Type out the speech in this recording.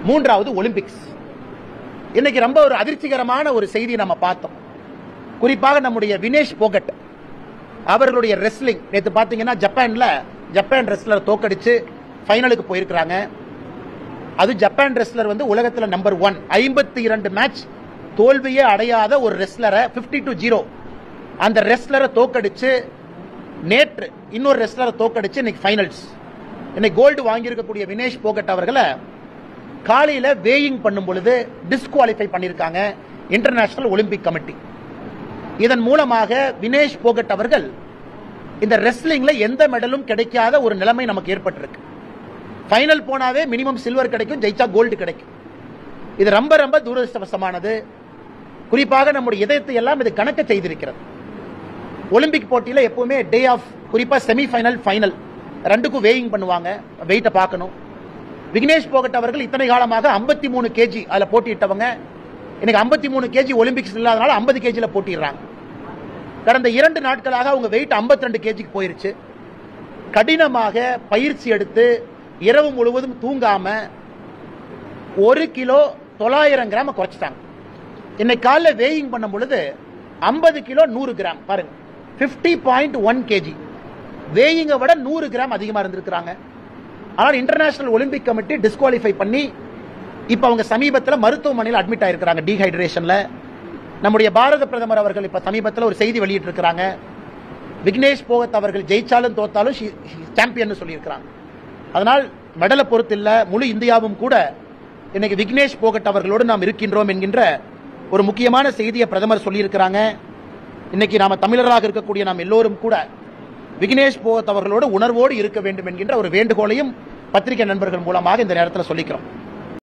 மூன்றாவது ஒலிம்பிக்ஸ். இன்னைக்கு ரொம்ப ஒரு அதிர்ச்சிகரமான ஒரு செய்தி நம்ம பார்த்தோம். குறிப்பாக நம்முடைய வினேஷ் போகட் அவர்களுடைய ரெஸ்லிங் நேற்று பார்த்தீங்கன்னா ஜப்பான் ரெஸ்லர் தோக்கடிச்சு ஃபைனலுக்கு போயிருக்கிறாங்க. அது ஜப்பான் ரெஸ்லர் வந்து உலகத்தில் நம்பர் 1, 52 மேட்ச் தோல்வியே அடையாத ஒரு ரெஸ்லரை 52-0 அந்த ரெஸ்லரை தோக்கடிச்சு நேற்று இன்னொரு ரெஸ்லரை தோக்கடிச்சு இன்னைக்கு ஃபைனல்ஸ். இன்னைக்கு கோல்டு வாங்கியிருக்கக்கூடிய வினேஷ் போகட் அவர்களை காலையில் வேயிங் பண்ணும் பொழுது டிஸ்குவாலிஃபை பண்ணியிருக்காங்க இன்டர்நேஷனல் ஒலிம்பிக் கமிட்டி. இதன் மூலமாக வினேஷ் போகட் அவர்கள் இந்த ரெஸ்லிங்ல எந்த மெடலும் கிடைக்காத ஒரு நிலைமை நமக்கு ஏற்பட்டிருக்கு. ஃபைனல் போனாவே மினிமம் சில்வர் கிடைக்கும், ஜெயிச்சா கோல்டு கிடைக்கும். இது ரொம்ப ரொம்ப துரதிருஷ்டவசமானது. குறிப்பாக நம்முடைய இதயத்தை எல்லாம் இது கணக்க செய்திருக்கிறது. ஒலிம்பிக் போட்டியில் எப்பவுமே டே ஆஃப், குறிப்பாக செமிஃபைனல் ஃபைனல் ரெண்டுக்கும் வேயிங் பண்ணுவாங்க, வெயிட்டை பார்க்கணும். விக்னேஷ் போகட் அவர்கள் இத்தனை காலமாக 53 கேஜி அதில் போட்டியிட்டவங்க இன்னைக்கு 53 கேஜி ஒலிம்பிக்ஸ் இல்லாதனால 50 கேஜியில் போட்டிடுறாங்க. கடந்த 2 நாட்களாக அவங்க வெயிட் 52 கேஜிக்கு போயிருச்சு. கடினமாக பயிற்சி எடுத்து இரவு முழுவதும் தூங்காம 1 கிலோ 900 கிராம் குறைச்சிட்டாங்க. இன்னைக்கு காலைல வேயிங் பண்ணும் பொழுது 50 கிலோ 100 கிராம், பாருங்க 50.1 கேஜி. வேயிங்கை விட 100 கிராம் அதிகமாக இருந்திருக்கிறாங்க. ஆனால் இன்டர்நேஷனல் ஒலிம்பிக் கமிட்டி டிஸ்குவாலிஃபை பண்ணி இப்ப அவங்க சமீபத்தில் மருத்துவமனையில் அட்மிட் ஆயிருக்கிறாங்க டீஹைட்ரேஷன்ல. நம்முடைய பாரத பிரதமர் அவர்கள் இப்ப சமீபத்தில் ஒரு செய்தி வெளியிட்டு இருக்கிறாங்க. விக்னேஷ் போகத் அவர்கள் ஜெயிச்சாலும் தோத்தாலும் சாம்பியன் சொல்லியிருக்கிறாங்க. அதனால் மெடலை பொறுத்து இல்ல, முழு இந்தியாவும் கூட இன்னைக்கு விக்னேஷ் போகட் அவர்களோடு நாம் இருக்கின்றோம் என்கின்ற ஒரு முக்கியமான செய்தியை பிரதமர் சொல்லியிருக்கிறாங்க. இன்னைக்கு நாம தமிழராக இருக்கக்கூடிய நாம் எல்லோரும் கூட விக்னேஷ் போகத் அவர்களோடு உணர்வோடு இருக்க வேண்டும் என்கின்ற ஒரு வேண்டுகோளையும் பத்திரிகை நண்பர்கள் மூலமாக இந்த நேரத்தில் சொல்லிக்கிறோம்.